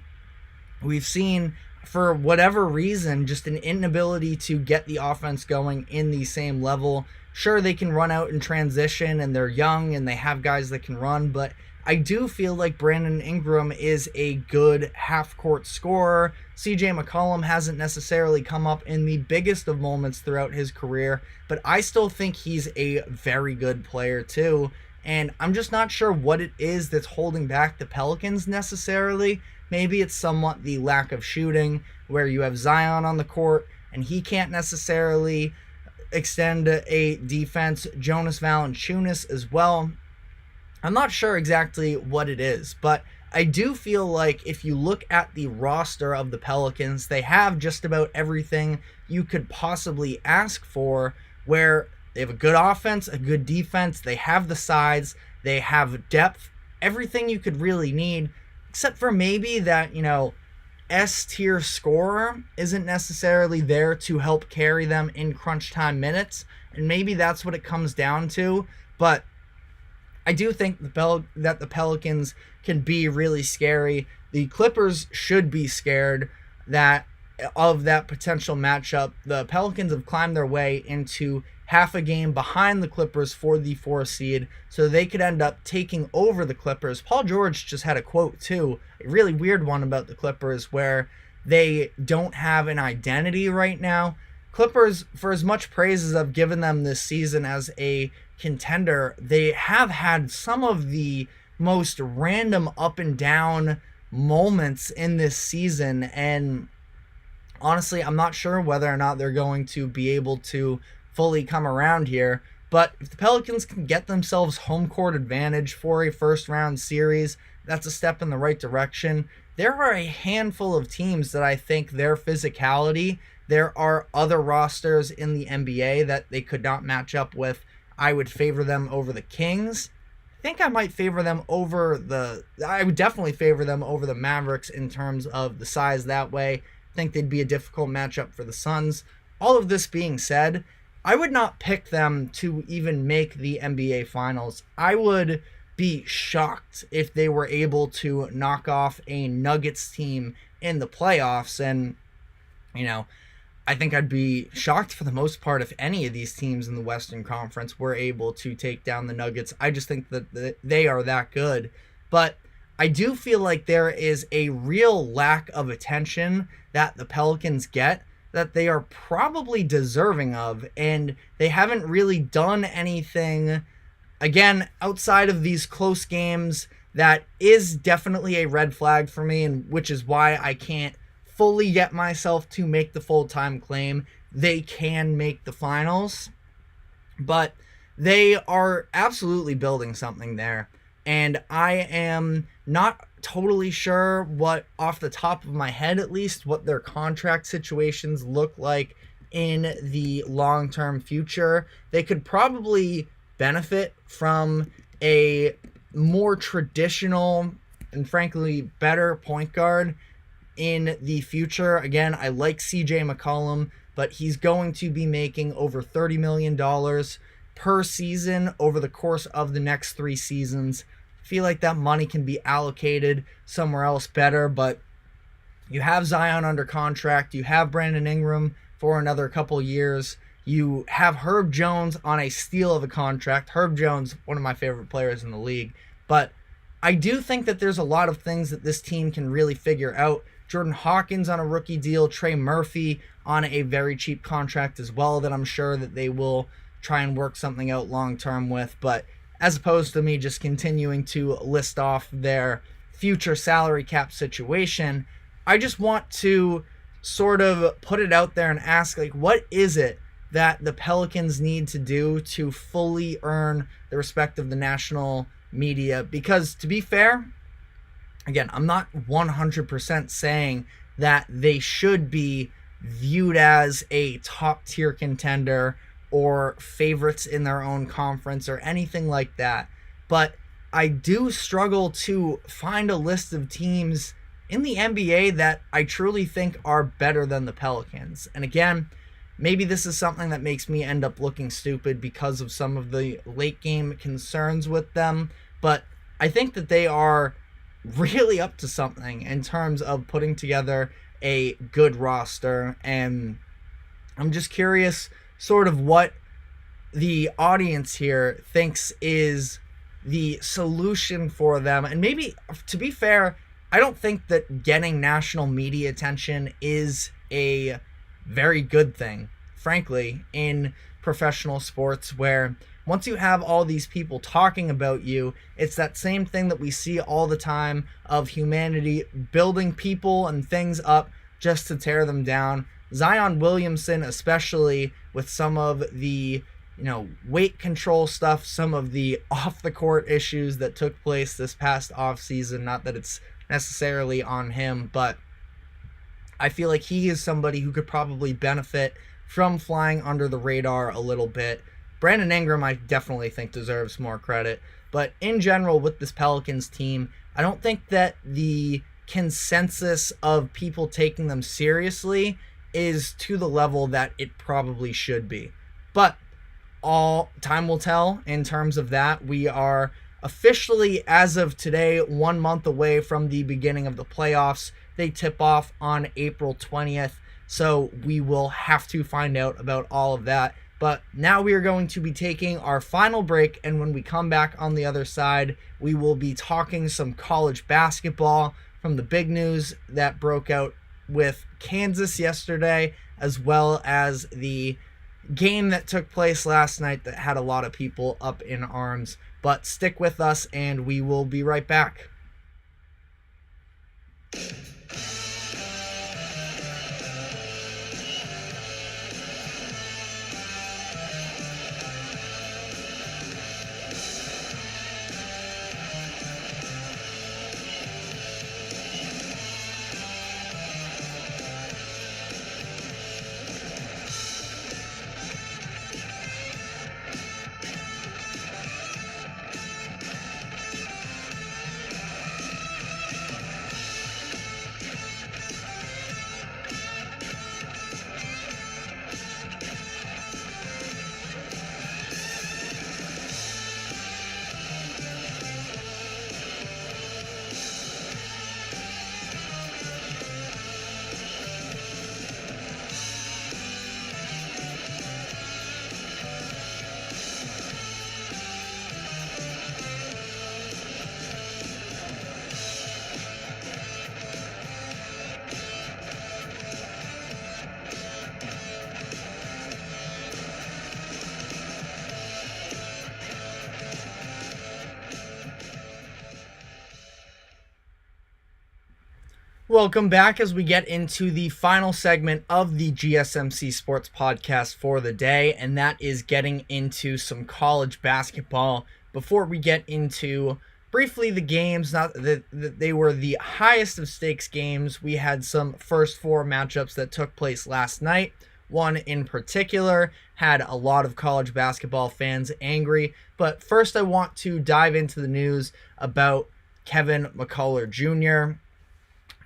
we've seen, for whatever reason, just an inability to get the offense going in the same level. Sure, they can run out in transition, and they're young, and they have guys that can run, but I do feel like Brandon Ingram is a good half-court scorer. CJ McCollum hasn't necessarily come up in the biggest of moments throughout his career, but I still think he's a very good player too. And I'm just not sure what it is that's holding back the Pelicans necessarily. Maybe it's somewhat the lack of shooting, where you have Zion on the court, and he can't necessarily extend a defense. Jonas Valanciunas as well. I'm not sure exactly what it is, but I do feel like if you look at the roster of the Pelicans, they have just about everything you could possibly ask for, where they have a good offense, a good defense, they have the size, they have depth, everything you could really need, except for maybe that, S-tier scorer isn't necessarily there to help carry them in crunch time minutes, and maybe that's what it comes down to. But I do think that the Pelicans can be really scary. The Clippers should be scared of that potential matchup. The Pelicans have climbed their way into half a game behind the Clippers for the 4th seed, so they could end up taking over the Clippers. Paul George just had a quote too, a really weird one about the Clippers, where they don't have an identity right now. Clippers, for as much praise as I've given them this season as a contender, they have had some of the most random up and down moments in this season, and honestly, I'm not sure whether or not they're going to be able to fully come around here. But if the Pelicans can get themselves home court advantage for a first round series, that's a step in the right direction. There are a handful of teams that I think their physicality, there are other rosters in the NBA that they could not match up with. I would favor them over the Kings. I think I might favor them over I would definitely favor them over the Mavericks in terms of the size that way. think they'd be a difficult matchup for the Suns. All of this being said, I would not pick them to even make the NBA Finals. I would be shocked if they were able to knock off a Nuggets team in the playoffs. And, I think I'd be shocked for the most part if any of these teams in the Western Conference were able to take down the Nuggets. I just think that they are that good. But I do feel like there is a real lack of attention that the Pelicans get that they are probably deserving of, and they haven't really done anything, again, outside of these close games. That is definitely a red flag for me, and which is why I can't fully get myself to make the full-time claim they can make the finals. But they are absolutely building something there, and I am not totally sure what, off the top of my head at least, what their contract situations look like in the long-term future. They could probably benefit from a more traditional and frankly better point guard in the future. Again, I like CJ McCollum, but he's going to be making over $30 million per season over the course of the next 3 seasons. Feel like that money can be allocated somewhere else better, but you have Zion under contract, you have Brandon Ingram for another couple years, you have Herb Jones on a steal of a contract. Herb Jones, one of my favorite players in the league, but I do think that there's a lot of things that this team can really figure out. Jordan Hawkins on a rookie deal, Trey Murphy on a very cheap contract as well that I'm sure that they will try and work something out long term with. But as opposed to me just continuing to list off their future salary cap situation, I just want to sort of put it out there and ask, what is it that the Pelicans need to do to fully earn the respect of the national media? Because to be fair, again, I'm not 100% saying that they should be viewed as a top-tier contender or favorites in their own conference or anything like that. But I do struggle to find a list of teams in the NBA that I truly think are better than the Pelicans. And again, maybe this is something that makes me end up looking stupid because of some of the late game concerns with them, but I think that they are really up to something in terms of putting together a good roster. And I'm just curious sort of what the audience here thinks is the solution for them. And maybe, to be fair, I don't think that getting national media attention is a very good thing, frankly, in professional sports, where once you have all these people talking about you, it's that same thing that we see all the time of humanity building people and things up just to tear them down. Zion Williamson, especially with some of the, weight control stuff, some of the off-the-court issues that took place this past offseason, not that it's necessarily on him, but I feel like he is somebody who could probably benefit from flying under the radar a little bit. Brandon Ingram, I definitely think, deserves more credit. But in general, with this Pelicans team, I don't think that the consensus of people taking them seriously is to the level that it probably should be. But all time will tell in terms of that. We are officially, as of today, 1 month away from the beginning of the playoffs. They tip off on April 20th, so we will have to find out about all of that. But now we are going to be taking our final break, and when we come back on the other side, we will be talking some college basketball from the big news that broke out with Kansas yesterday, as well as the game that took place last night that had a lot of people up in arms. But stick with us, and we will be right back. welcome back as we get into the final segment of the GSMC Sports Podcast for the day, and that is getting into some college basketball. Before we get into briefly the games, not that they were the highest of stakes games, we had some first four matchups that took place last night. One in particular had a lot of college basketball fans angry, but first I want to dive into the news about Kevin McCullar Jr.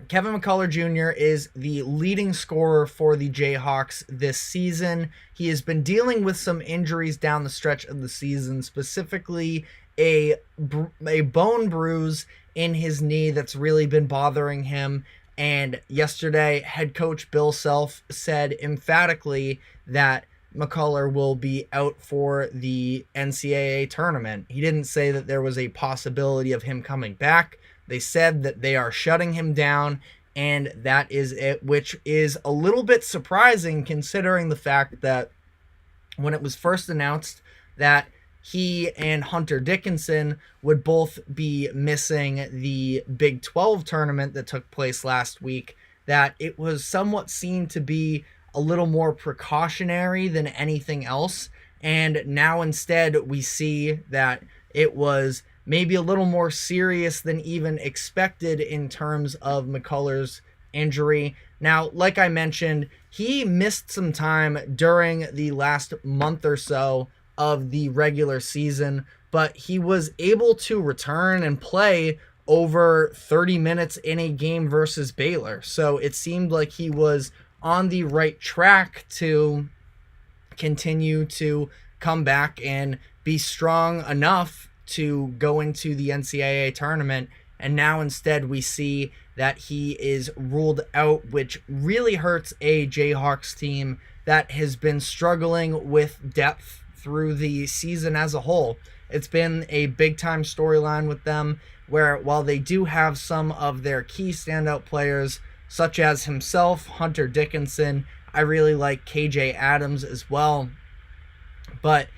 Kevin McCullar Jr. is the leading scorer for the Jayhawks this season. He has been dealing with some injuries down the stretch of the season, specifically a bone bruise in his knee that's really been bothering him. And yesterday, head coach Bill Self said emphatically that McCullar will be out for the NCAA tournament. He didn't say that there was a possibility of him coming back. They said that they are shutting him down, and that is it, which is a little bit surprising considering the fact that when it was first announced that he and Hunter Dickinson would both be missing the Big 12 tournament that took place last week, that it was somewhat seen to be a little more precautionary than anything else. And now instead we see that it was maybe a little more serious than even expected in terms of McCullar's injury. Now, like I mentioned, he missed some time during the last month or so of the regular season, but he was able to return and play over 30 minutes in a game versus Baylor. So it seemed like he was on the right track to continue to come back and be strong enough to go into the NCAA tournament. And now instead we see that he is ruled out, which really hurts a Jayhawks team that has been struggling with depth through the season as a whole. It's been a big time storyline with them where while they do have some of their key standout players such as himself, Hunter Dickinson, I really like KJ Adams as well, but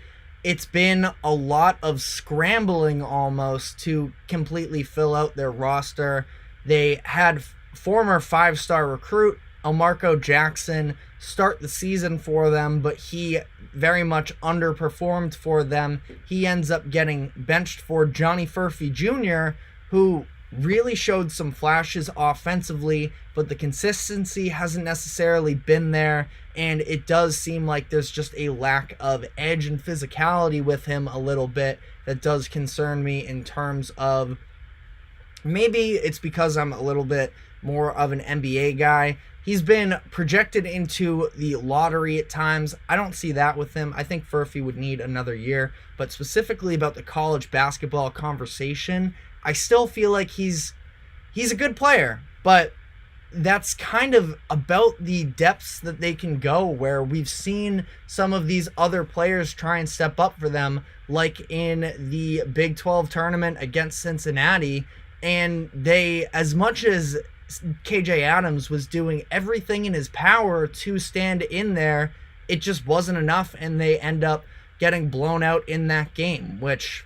it's been a lot of scrambling almost to completely fill out their roster. They had former five-star recruit Elmarco Jackson start the season for them, but he very much underperformed for them. He ends up getting benched for Johnny Furphy Jr., who really showed some flashes offensively, but the consistency hasn't necessarily been there, and it does seem like there's just a lack of edge and physicality with him a little bit that does concern me in terms of maybe it's because I'm a little bit more of an NBA guy. He's been projected into the lottery at times. I don't see that with him. I think Furphy would need another year, but specifically about the college basketball conversation, I still feel like he's a good player, but that's kind of about the depths that they can go, where we've seen some of these other players try and step up for them, like in the Big 12 tournament against Cincinnati, and they, as much as KJ Adams was doing everything in his power to stand in there, it just wasn't enough, and they end up getting blown out in that game, which,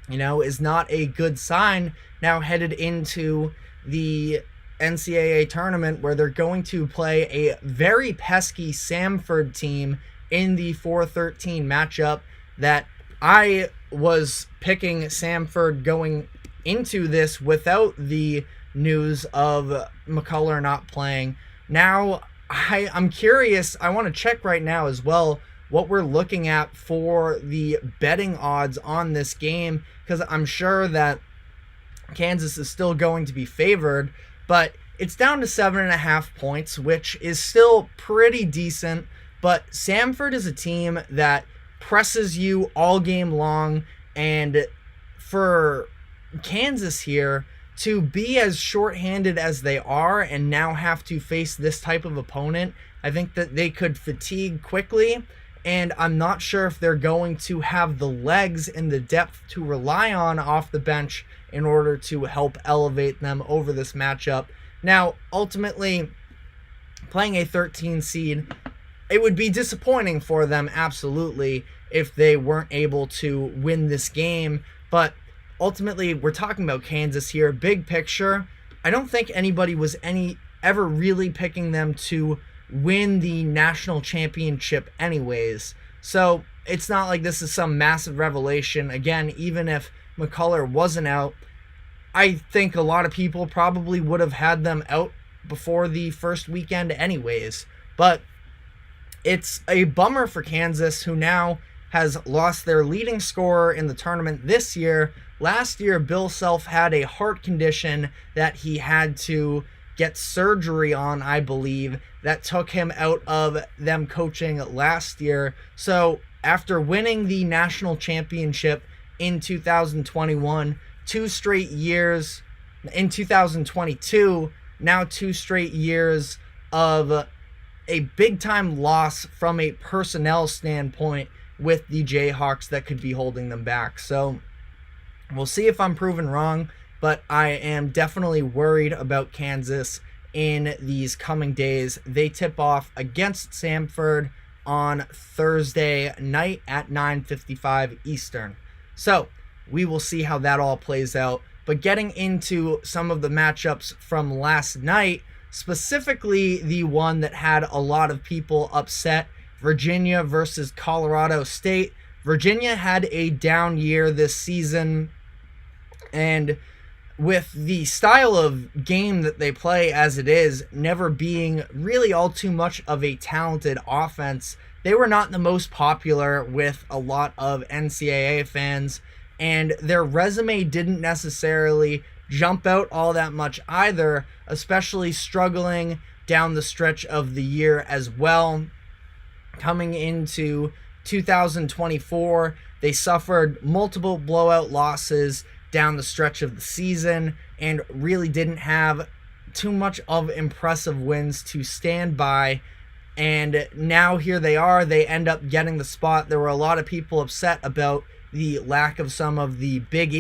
you know, is not a good sign now headed into the NCAA tournament, where they're going to play a very pesky Samford team in the 4-13 matchup that I was picking Samford going into this without the news of McCullar not playing. Now, I'm curious. I want to check right now as well what we're looking at for the betting odds on this game, because I'm sure that Kansas is still going to be favored, but it's down to 7.5 points, which is still pretty decent. But Samford is a team that presses you all game long, and for Kansas here to be as shorthanded as they are and now have to face this type of opponent, I think that they could fatigue quickly, and I'm not sure if they're going to have the legs and the depth to rely on off the bench in order to help elevate them over this matchup. Now, ultimately, playing a 13 seed, it would be disappointing for them, absolutely, if they weren't able to win this game, but ultimately, we're talking about Kansas here. Big picture, I don't think anybody was ever really picking them to win the national championship anyways. So it's not like this is some massive revelation. Again, even if McCullough wasn't out, I think a lot of people probably would have had them out before the first weekend anyways. But it's a bummer for Kansas, who now has lost their leading scorer in the tournament this year. Last year, Bill Self had a heart condition that he had to get surgery on, I believe, that took him out of them coaching last year. So after winning the national championship in 2021, 2 straight years in 2022, now 2 straight years of a big-time loss from a personnel standpoint with the Jayhawks that could be holding them back. So we'll see if I'm proven wrong, but I am definitely worried about Kansas in these coming days. They tip off against Samford on Thursday night at 9:55 Eastern. So we will see how that all plays out. But getting into some of the matchups from last night, specifically the one that had a lot of people upset, Virginia versus Colorado State. Virginia had a down year this season, and with the style of game that they play as it is, never being really all too much of a talented offense, they were not the most popular with a lot of NCAA fans, and their resume didn't necessarily jump out all that much either, especially struggling down the stretch of the year as well. Coming into 2024, they suffered multiple blowout losses down the stretch of the season and really didn't have too much of impressive wins to stand by. And now here they are, they end up getting the spot. There were a lot of people upset about the lack of some of the Big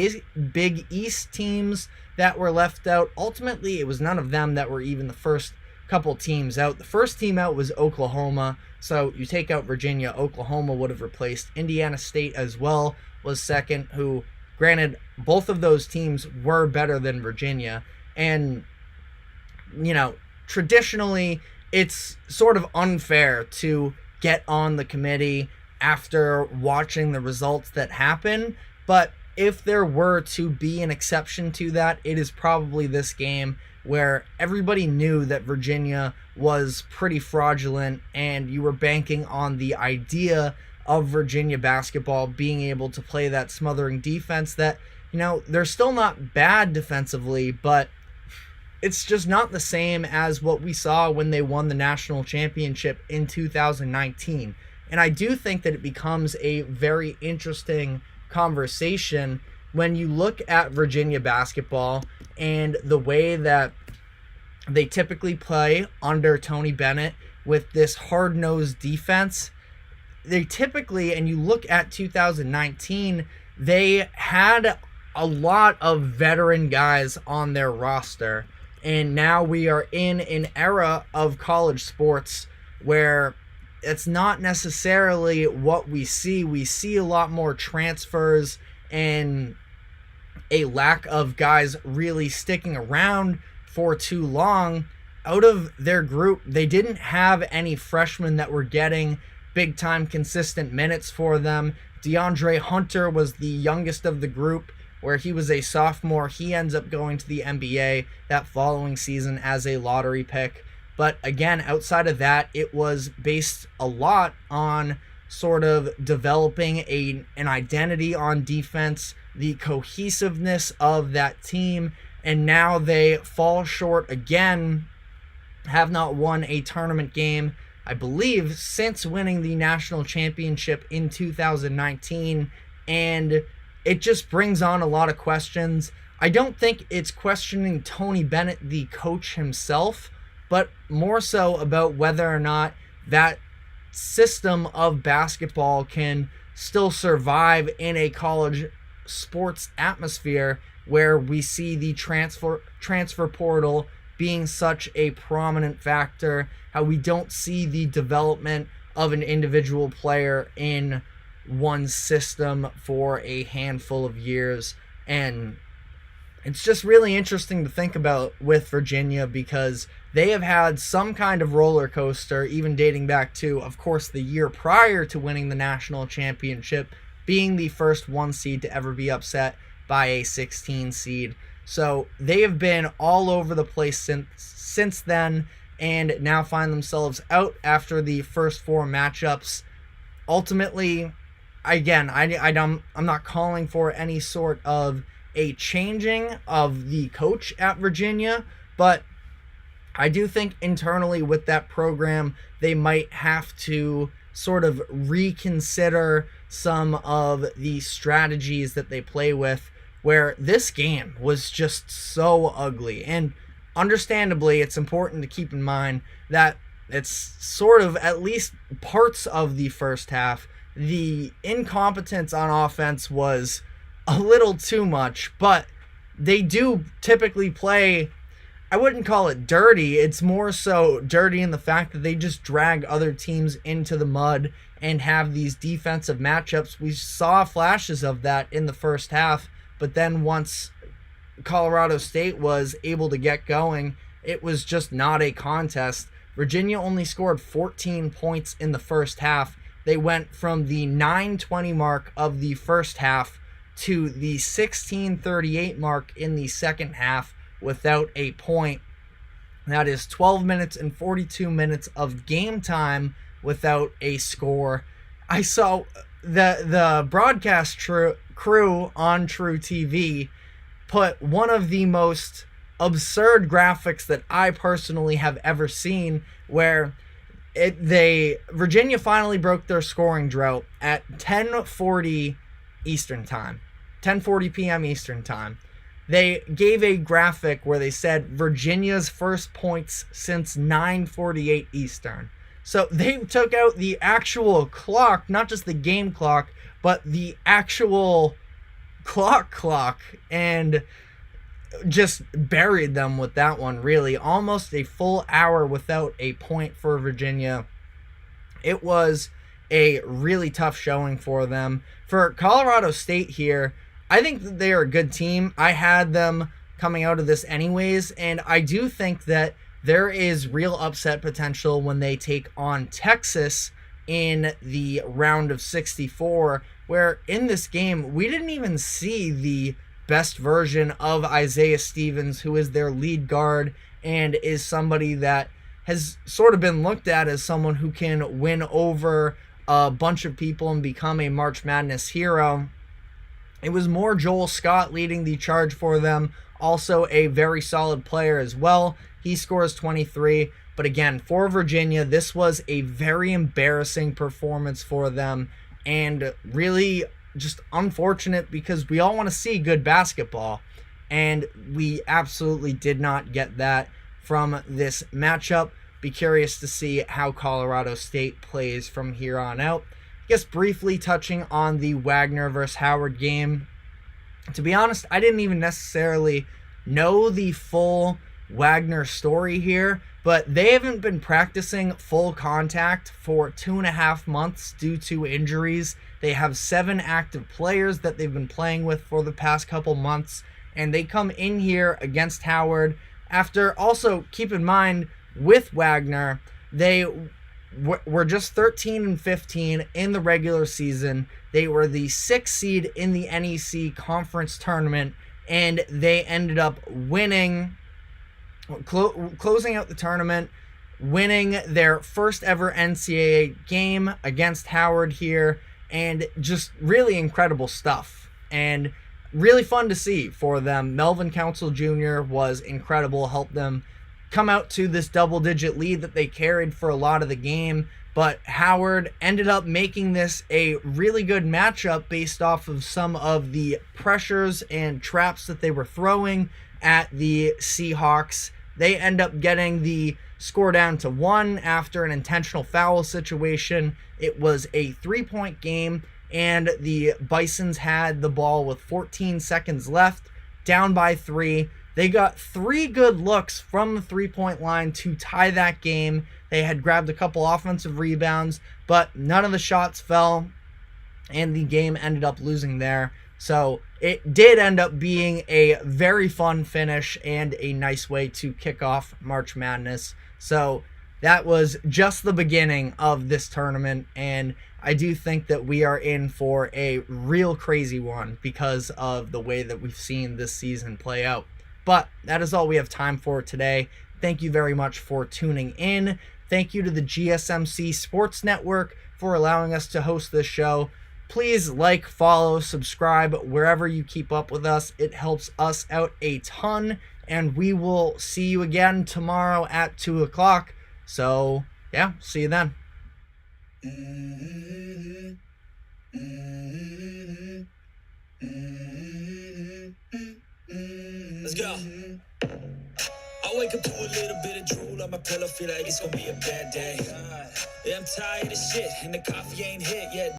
East teams that were left out. Ultimately, it was none of them that were even the first couple teams out. The first team out was Oklahoma. So you take out Virginia, Oklahoma would have replaced. Indiana State as well was second, who, granted, both of those teams were better than Virginia. And, you know, traditionally, it's sort of unfair to get on the committee after watching the results that happen. But if there were to be an exception to that, it is probably this game, where everybody knew that Virginia was pretty fraudulent, and you were banking on the idea of Virginia basketball being able to play that smothering defense that, you know, they're still not bad defensively, but it's just not the same as what we saw when they won the national championship in 2019. And I do think that it becomes a very interesting conversation when you look at Virginia basketball and the way that they typically play under Tony Bennett with this hard-nosed defense. They typically, and you look at 2019, they had a lot of veteran guys on their roster. And now we are in an era of college sports where it's not necessarily what we see. We see a lot more transfers and a lack of guys really sticking around for too long. Out of their group, they didn't have any freshmen that were getting big-time consistent minutes for them. DeAndre Hunter was the youngest of the group, where he was a sophomore. He ends up going to the NBA that following season as a lottery pick. But again, outside of that, it was based a lot on sort of developing an identity on defense, the cohesiveness of that team, and now they fall short again, have not won a tournament game, I believe, since winning the national championship in 2019, and it just brings on a lot of questions. I don't think it's questioning Tony Bennett, the coach himself, but more so about whether or not that system of basketball can still survive in a college sports atmosphere where we see the transfer portal being such a prominent factor, how we don't see the development of an individual player in one system for a handful of years. And it's just really interesting to think about with Virginia because they have had some kind of roller coaster, even dating back to, of course, the year prior to winning the national championship, being the first 1 seed to ever be upset by a 16 seed. So they have been all over the place since then, and now find themselves out after the first 4 matchups. Ultimately, again, I'm not calling for any sort of a changing of the coach at Virginia, but I do think internally with that program, they might have to sort of reconsider some of the strategies that they play with, where this game was just so ugly. And understandably, it's important to keep in mind that it's sort of at least parts of the first half. The incompetence on offense was a little too much, but they do typically play, I wouldn't call it dirty. It's more so dirty in the fact that they just drag other teams into the mud and have these defensive matchups. We saw flashes of that in the first half, but then once Colorado State was able to get going, it was just not a contest. Virginia only scored 14 points in the first half. They went from the 9:20 mark of the first half to the 16:38 mark in the second half without a point. That is 12 minutes and 42 minutes of game time without a score. I saw the broadcast crew on True TV put one of the most absurd graphics that I personally have ever seen, where Virginia finally broke their scoring drought at 10:40 Eastern time. 10:40 p.m. Eastern time. They gave a graphic where they said Virginia's first points since 9:48 Eastern. So they took out the actual clock, not just the game clock, but the actual clock, and just buried them with that one, really. Almost a full hour without a point for Virginia. It was a really tough showing for them. For Colorado State here, I think that they are a good team. I had them coming out of this anyways, and I do think that there is real upset potential when they take on Texas in the round of 64, where in this game, we didn't even see the best version of Isaiah Stevens, who is their lead guard and is somebody that has sort of been looked at as someone who can win over a bunch of people and become a March Madness hero. It was more Joel Scott leading the charge for them, also a very solid player as well. He scores 23, but again, for Virginia, this was a very embarrassing performance for them, and really just unfortunate because we all want to see good basketball, and we absolutely did not get that from this matchup. Be curious to see how Colorado State plays from here on out. I guess briefly touching on the Wagner versus Howard game. To be honest, I didn't even necessarily know the full Wagner story here, but they haven't been practicing full contact for 2.5 months due to injuries. They have 7 active players that they've been playing with for the past couple months, and they come in here against Howard after, also keep in mind with Wagner, they were just 13-15 in the regular season. They were the 6th seed in the NEC conference tournament, and they ended up winning, closing out the tournament, winning their first ever NCAA game against Howard here, and just really incredible stuff and really fun to see for them. Melvin Council Jr. was incredible, helped them come out to this double-digit lead that they carried for a lot of the game, but Howard ended up making this a really good matchup based off of some of the pressures and traps that they were throwing at the Seahawks. They end up getting the score down to 1 after an intentional foul situation. It was a 3-point game, and the Bisons had the ball with 14 seconds left, down by 3. They got 3 good looks from the 3-point line to tie that game. They had grabbed a couple offensive rebounds, but none of the shots fell. and the game ended up losing there. So it did end up being a very fun finish and a nice way to kick off March Madness. So that was just the beginning of this tournament, and I do think that we are in for a real crazy one because of the way that we've seen this season play out. But that is all we have time for today. Thank you very much for tuning in. Thank you to the GSMC Sports Network for allowing us to host this show. Please like, follow, subscribe wherever you keep up with us. It helps us out a ton, and we will see you again tomorrow at 2 o'clock. So, yeah, see you then. Let's go. I wake up to a little bit of drool on my pillow, feel like it's gonna be a bad day. Yeah, I'm tired of shit, and the coffee ain't hit yet.